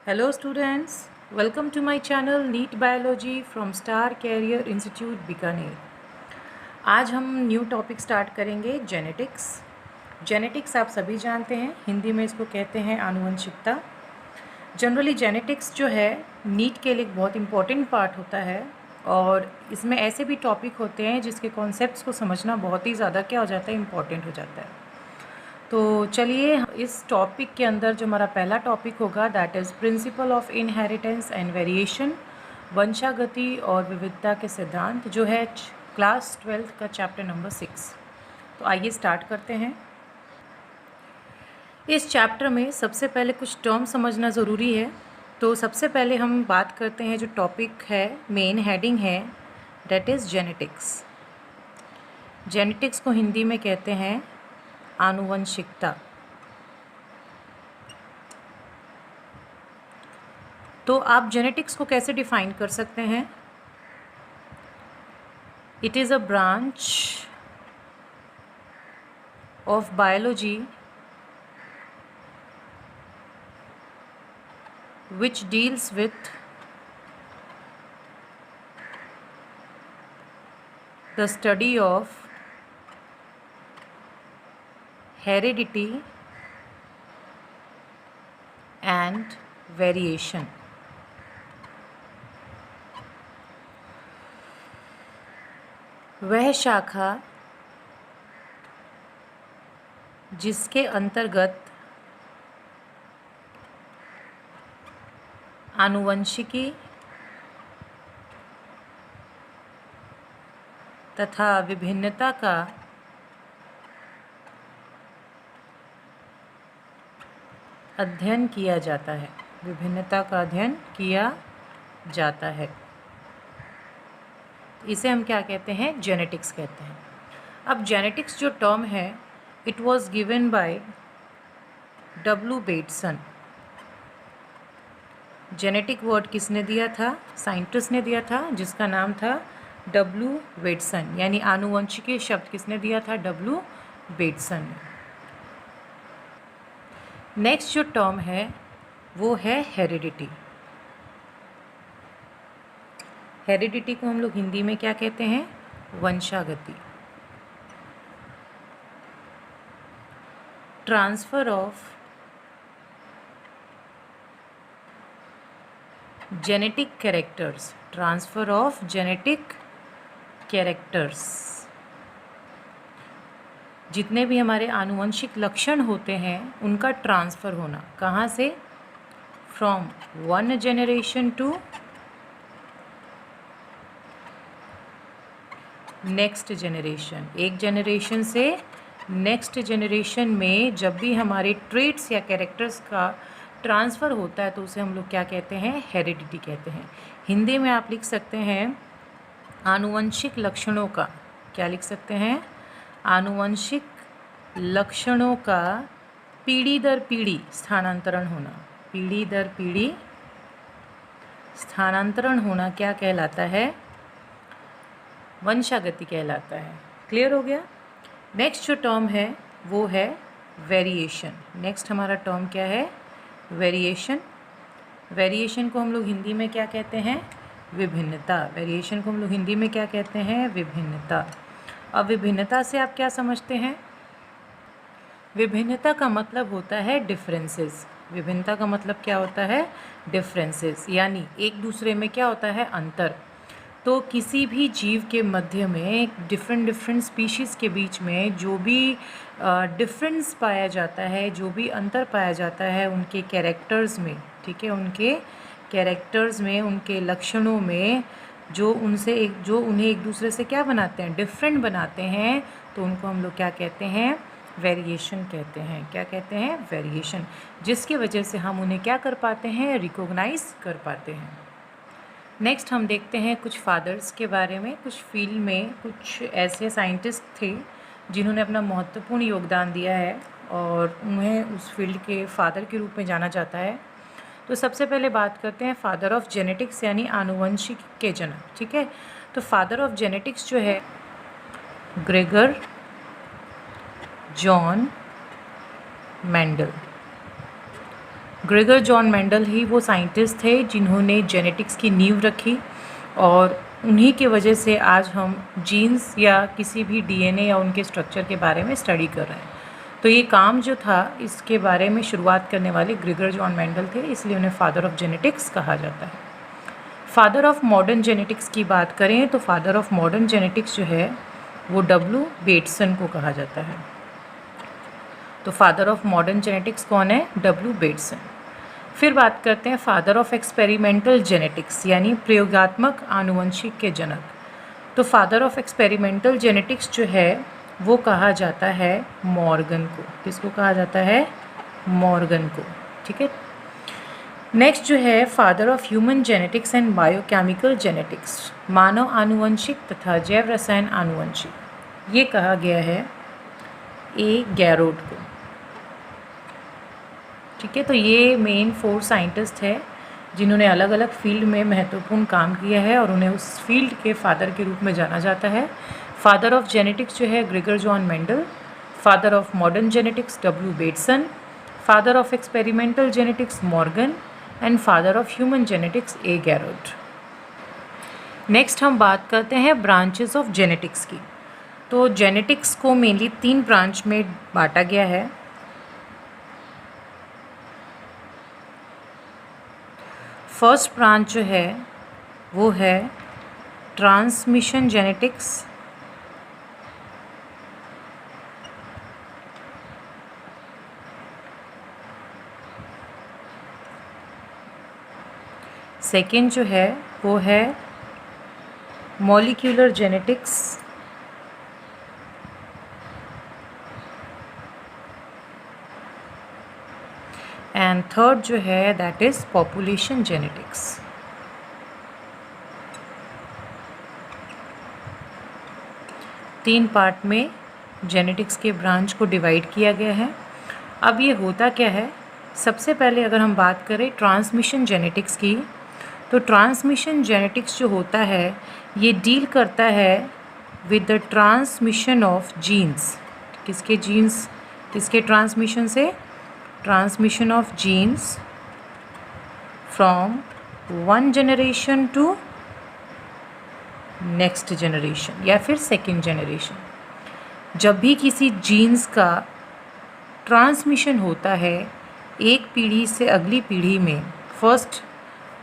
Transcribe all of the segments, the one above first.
Hello students, welcome to my channel NEET Biology from Star Career Institute Bikaner. आज हम new topic start करेंगे genetics. Genetics आप सभी जानते हैं, हिंदी में इसको कहते हैं आनुवंशिकता। जनरली जेनेटिक्स जो है नीट के लिए एक बहुत इम्पॉर्टेंट पार्ट होता है और इसमें ऐसे भी टॉपिक होते हैं जिसके कॉन्सेप्ट्स को समझना बहुत ही ज़्यादा क्या हो जाता है, इम्पॉर्टेंट हो जाता है। तो चलिए इस टॉपिक के अंदर जो हमारा पहला टॉपिक होगा that is principle of inheritance and variation, वंशागति और विविधता के सिद्धांत, जो है क्लास 12 का चैप्टर नंबर 6। तो आइए स्टार्ट करते हैं। इस चैप्टर में सबसे पहले कुछ टर्म समझना ज़रूरी है। तो सबसे पहले हम बात करते हैं, जो टॉपिक है मेन हेडिंग है दैट इज़ जेनेटिक्स। जेनेटिक्स को हिंदी में कहते हैं आनुवंशिकता। तो आप जेनेटिक्स को कैसे डिफाइन कर सकते हैं? It is a branch of biology which deals with the study of heredity and variation। वह शाखा जिसके अंतर्गत आनुवंशिकी तथा विभिन्नता का अध्ययन किया जाता है। विभिन्नता का अध्ययन किया जाता है, इसे हम क्या कहते हैं? जेनेटिक्स कहते हैं। अब जेनेटिक्स जो टर्म है it was given by W Bateson. Genetic word किसने दिया था? साइंटिस्ट ने दिया था जिसका नाम था डब्ल्यू बेटसन, यानी आनुवंशिकी शब्द किसने दिया था? डब्ल्यू बेटसन ने। नेक्स्ट जो टर्म है वो है हेरिडिटी। हेरिडिटी को हम लोग हिंदी में क्या कहते हैं? वंशागति। Transfer of genetic characters. Transfer of genetic characters, जितने भी हमारे आनुवंशिक लक्षण होते हैं उनका ट्रांसफ़र होना। कहाँ से? From one generation to next generation. एक जेनरेशन से नेक्स्ट जेनरेशन में जब भी हमारे ट्रेट्स या कैरेक्टर्स का ट्रांसफ़र होता है तो उसे हम लोग क्या कहते हैं? हेरिडिटी कहते हैं। हिंदी में आप लिख सकते हैं आनुवंशिक लक्षणों का, क्या लिख सकते हैं? आनुवंशिक लक्षणों का पीढ़ी दर पीढ़ी स्थानांतरण होना। पीढ़ी दर पीढ़ी स्थानांतरण होना क्या कहलाता है? वंशागति कहलाता है। क्लियर हो गया? नेक्स्ट जो टर्म है वो है वेरिएशन। नेक्स्ट हमारा टर्म क्या है? वेरिएशन। वेरिएशन को हम लोग हिंदी में क्या कहते हैं? विभिन्नता। वेरिएशन को हम लोग हिंदी में क्या कहते हैं? विभिन्नता। अब विभिन्नता से आप क्या समझते हैं? विभिन्नता का मतलब होता है डिफरेंसेस। विभिन्नता का मतलब क्या होता है? डिफरेंसेस, यानी एक दूसरे में क्या होता है? अंतर। तो किसी भी जीव के मध्य में डिफरेंट स्पीशीज़ के बीच में जो भी डिफरेंस पाया जाता है, जो भी अंतर पाया जाता है उनके कैरेक्टर्स में, ठीक है, उनके कैरेक्टर्स में, उनके लक्षणों में, जो उन्हें एक दूसरे से क्या बनाते हैं? डिफरेंट बनाते हैं, तो उनको हम लोग क्या कहते हैं? वेरिएशन कहते हैं। क्या कहते हैं? वेरिएशन। जिसकी वजह से हम उन्हें क्या कर पाते हैं? रिकॉग्नाइज कर पाते हैं। नेक्स्ट हम देखते हैं कुछ फादर्स के बारे में। कुछ फील्ड में कुछ ऐसे साइंटिस्ट थे जिन्होंने अपना महत्वपूर्ण योगदान दिया है और उन्हें उस फील्ड के फादर के रूप में जाना जाता है। तो सबसे पहले बात करते हैं फादर ऑफ जेनेटिक्स, यानी आनुवंशिक के जनक। ठीक है, तो फादर ऑफ जेनेटिक्स जो है Gregor John Mendel. Gregor John Mendel ही वो साइंटिस्ट थे जिन्होंने जेनेटिक्स की नींव रखी, और उन्हीं की वजह से आज हम जीन्स या किसी भी डीएनए या उनके स्ट्रक्चर के बारे में स्टडी कर रहे हैं। तो ये काम जो था इसके बारे में शुरुआत करने वाले ग्रेगर जॉन मेंडल थे, इसलिए उन्हें फादर ऑफ जेनेटिक्स कहा जाता है। फादर ऑफ मॉडर्न जेनेटिक्स की बात करें तो फादर ऑफ मॉडर्न जेनेटिक्स जो है वो डब्ल्यू बेटसन को कहा जाता है। तो फादर ऑफ मॉडर्न जेनेटिक्स कौन है? W Bateson. फिर बात करते हैं फादर ऑफ एक्सपेरिमेंटल जेनेटिक्स यानी प्रयोगात्मक आनुवंशिक के जनक। तो फादर ऑफ एक्सपेरिमेंटल जेनेटिक्स जो है वो कहा जाता है मॉर्गन को। किसको कहा जाता है? मॉर्गन को। ठीक है। नेक्स्ट जो है father of human genetics and biochemical genetics, मानव आनुवंशिक तथा जैव रसायन आनुवंशिक, ये कहा गया है ए गैरोड को। ठीक है। तो ये मेन 4 साइंटिस्ट है जिन्होंने अलग अलग फील्ड में महत्वपूर्ण काम किया है और उन्हें उस फील्ड के फादर के रूप में जाना जाता है। फादर ऑफ जेनेटिक्स जो है Gregor John Mendel, father of modern genetics W Bateson, father of experimental genetics Morgan and father of human genetics A Garrod. Next हम बात करते हैं ब्रांचेस ऑफ जेनेटिक्स की। तो जेनेटिक्स को मेनली 3 ब्रांच में बांटा गया है। फर्स्ट ब्रांच जो है वो है ट्रांसमिशन जेनेटिक्स, सेकेंड जो है वो है मॉलिक्यूलर जेनेटिक्स, एंड थर्ड जो है दैट इज़ पॉपुलेशन जेनेटिक्स। तीन पार्ट में जेनेटिक्स के ब्रांच को डिवाइड किया गया है। अब ये होता क्या है? सबसे पहले अगर हम बात करें ट्रांसमिशन जेनेटिक्स की, तो ट्रांसमिशन जेनेटिक्स जो होता है ये डील करता है with the transmission of genes. किसके जीन्स? किसके ट्रांसमिशन से? Transmission of genes from one generation to next generation या फिर सेकेंड जनरेशन। जब भी किसी जीन्स का ट्रांसमिशन होता है एक पीढ़ी से अगली पीढ़ी में, फर्स्ट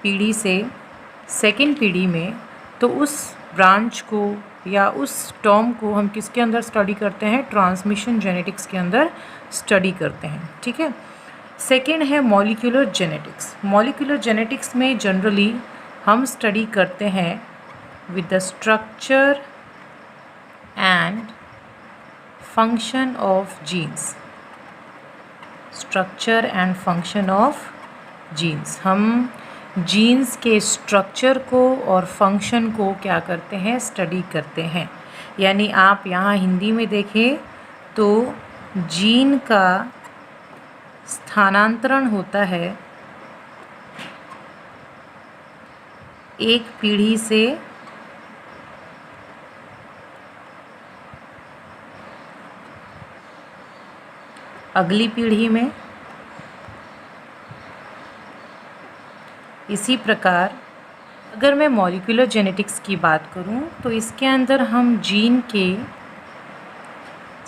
पीढ़ी से सेकेंड पीढ़ी में, तो उस ब्रांच को या उस टर्म को हम किसके अंदर स्टडी करते हैं? ट्रांसमिशन जेनेटिक्स के अंदर स्टडी करते हैं। ठीक है। सेकेंड है मॉलिक्यूलर जेनेटिक्स। मॉलिक्यूलर जेनेटिक्स में जनरली हम स्टडी करते हैं with the structure and function of genes. Structure and function of genes, हम जीन्स के स्ट्रक्चर को और फंक्शन को क्या करते हैं? स्टडी करते हैं। यानी आप यहाँ हिंदी में देखें तो जीन का स्थानांतरण होता है एक पीढ़ी से अगली पीढ़ी में। इसी प्रकार अगर मैं मॉलिक्यूलर जेनेटिक्स की बात करूं तो इसके अंदर हम जीन के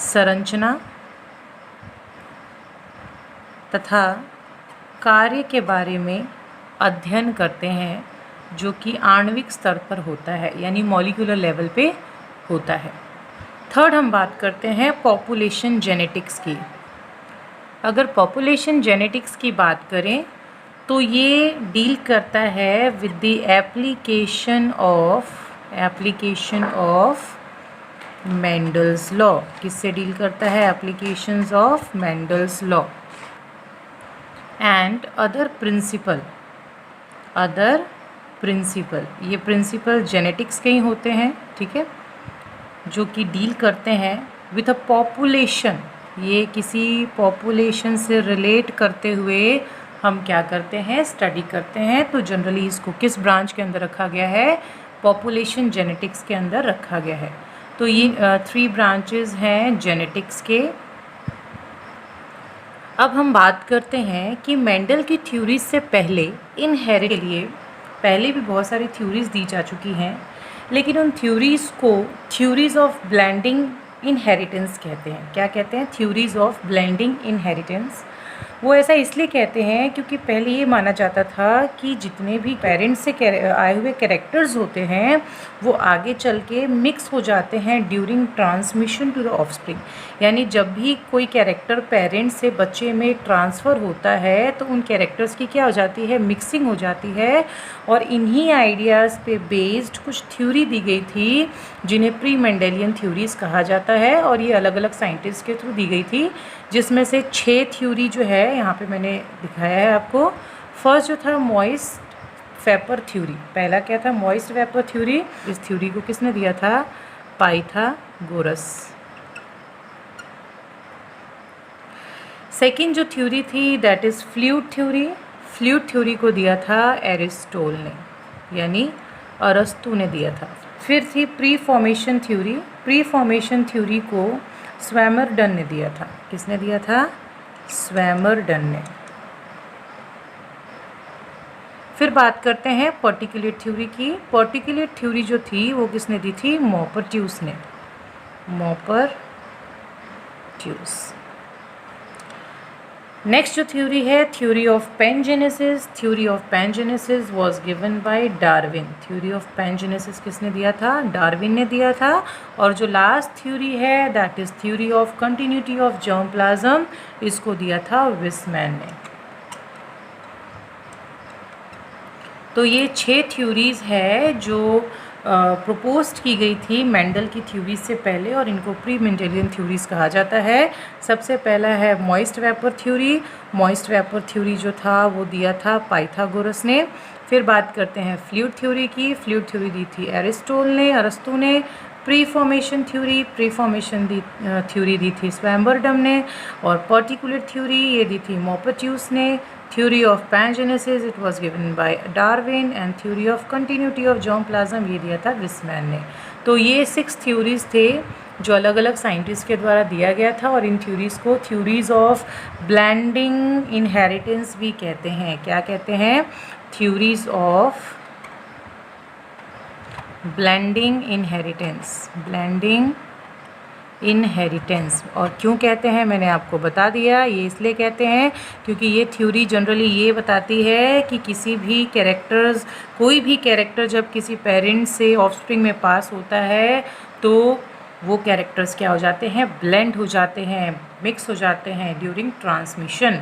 संरचना तथा कार्य के बारे में अध्ययन करते हैं जो कि आणविक स्तर पर होता है, यानी मॉलिक्यूलर लेवल पे होता है। थर्ड हम बात करते हैं पॉपुलेशन जेनेटिक्स की। अगर पॉपुलेशन जेनेटिक्स की बात करें तो ये डील करता है with the application of Mendel's law. किससे डील करता है? Applications of Mendel's law and other principle. ये प्रिंसिपल जेनेटिक्स के ही होते हैं। ठीक है। जो कि डील करते हैं विथ अ पॉपुलेशन। ये किसी पॉपुलेशन से रिलेट करते हुए हम क्या करते हैं? स्टडी करते हैं। तो जनरली इसको किस ब्रांच के अंदर रखा गया है? पॉपुलेशन जेनेटिक्स के अंदर रखा गया है। तो ये 3 ब्रांचेस हैं जेनेटिक्स के। अब हम बात करते हैं कि मेंडल की थ्योरीज से पहले इनहेरिट के लिए पहले भी बहुत सारी थ्योरीज दी जा चुकी हैं, लेकिन उन थ्योरीज को थ्योरीज ऑफ ब्लेंडिंग इनहेरिटेंस कहते हैं। क्या कहते हैं? Theories of blending inheritance. वो ऐसा इसलिए कहते हैं क्योंकि पहले ये माना जाता था कि जितने भी पेरेंट्स से आए हुए कैरेक्टर्स होते हैं वो आगे चल के मिक्स हो जाते हैं during transmission to the offspring. यानी जब भी कोई कैरेक्टर पेरेंट्स से बच्चे में ट्रांसफ़र होता है तो उन कैरेक्टर्स की क्या हो जाती है? मिक्सिंग हो जाती है। और इन्हीं आइडियाज़ पे बेस्ड कुछ थ्योरी दी गई थी जिन्हें प्री मेंडेलियन थ्योरीज़ कहा जाता है, और ये अलग अलग साइंटिस्ट के थ्रू दी गई थी, जिसमें से 6 थ्योरी जो है यहाँ पे मैंने दिखाया है आपको। फर्स्ट जो था मॉइस्ट वेपर थ्योरी। पहला क्या था? Moist vapour theory. इस थ्योरी को किसने दिया था? पाइथागोरस। सेकंड जो थ्योरी थी that is fluid theory. Fluid theory को दिया था एरिस्टोटल ने, यानी अरस्तु ने दिया था। फिर थी pre formation theory. Pre formation theory को स्वैमरडन ने दिया था। किसने दिया था? स्वैमरडन ने। फिर बात करते हैं पार्टिकुलेट थ्योरी की। पार्टिकुलेट थ्योरी जो थी वो किसने दी थी? मॉपर्ट्यूस ने। मॉपर्ट्यूस। नेक्स्ट जो थ्योरी है theory of pangenesis. Theory of pangenesis was given by Darwin. Theory of pangenesis किसने दिया था? डार्विन ने दिया था। और जो लास्ट थ्योरी है that is theory of continuity of germ plasm, इसको दिया था विस्मैन ने। तो ये 6 थ्योरीज़ है जो प्रपोज्ड की गई थी मेंडल की थ्योरीज से पहले, और इनको प्री मेंडेलियन थ्योरीज कहा जाता है। सबसे पहला है moist vapour theory. Moist vapour theory जो था वो दिया था पाइथागोरस ने। फिर बात करते हैं फ्लूइड थ्योरी की। फ्लूइड थ्योरी दी थी अरस्तु ने। प्री फॉर्मेशन थ्योरी थ्योरी दी थी स्वैमरडन ने। और पार्टिकुलेट थ्योरी ये दी थी मॉपर्ट्यूस ने। Theory of pangenesis it was given by Darwin. And theory of continuity of germ plasm ये दिया था विस्मैन ने। तो ये 6 थ्योरीज थे जो अलग अलग साइंटिस्ट के द्वारा दिया गया था, और इन थ्योरीज़ को थ्योरीज ऑफ ब्लेंडिंग इनहेरिटेंस भी कहते हैं। क्या कहते हैं? Theories of blending inheritance. Blending inheritance. और क्यों कहते हैं मैंने आपको बता दिया। ये इसलिए कहते हैं क्योंकि ये थ्योरी जनरली ये बताती है कि कोई भी कैरेक्टर जब किसी पेरेंट से ऑफस्प्रिंग में पास होता है तो वो कैरेक्टर्स क्या हो जाते हैं? ब्लेंड हो जाते हैं, मिक्स हो जाते हैं ड्यूरिंग ट्रांसमिशन।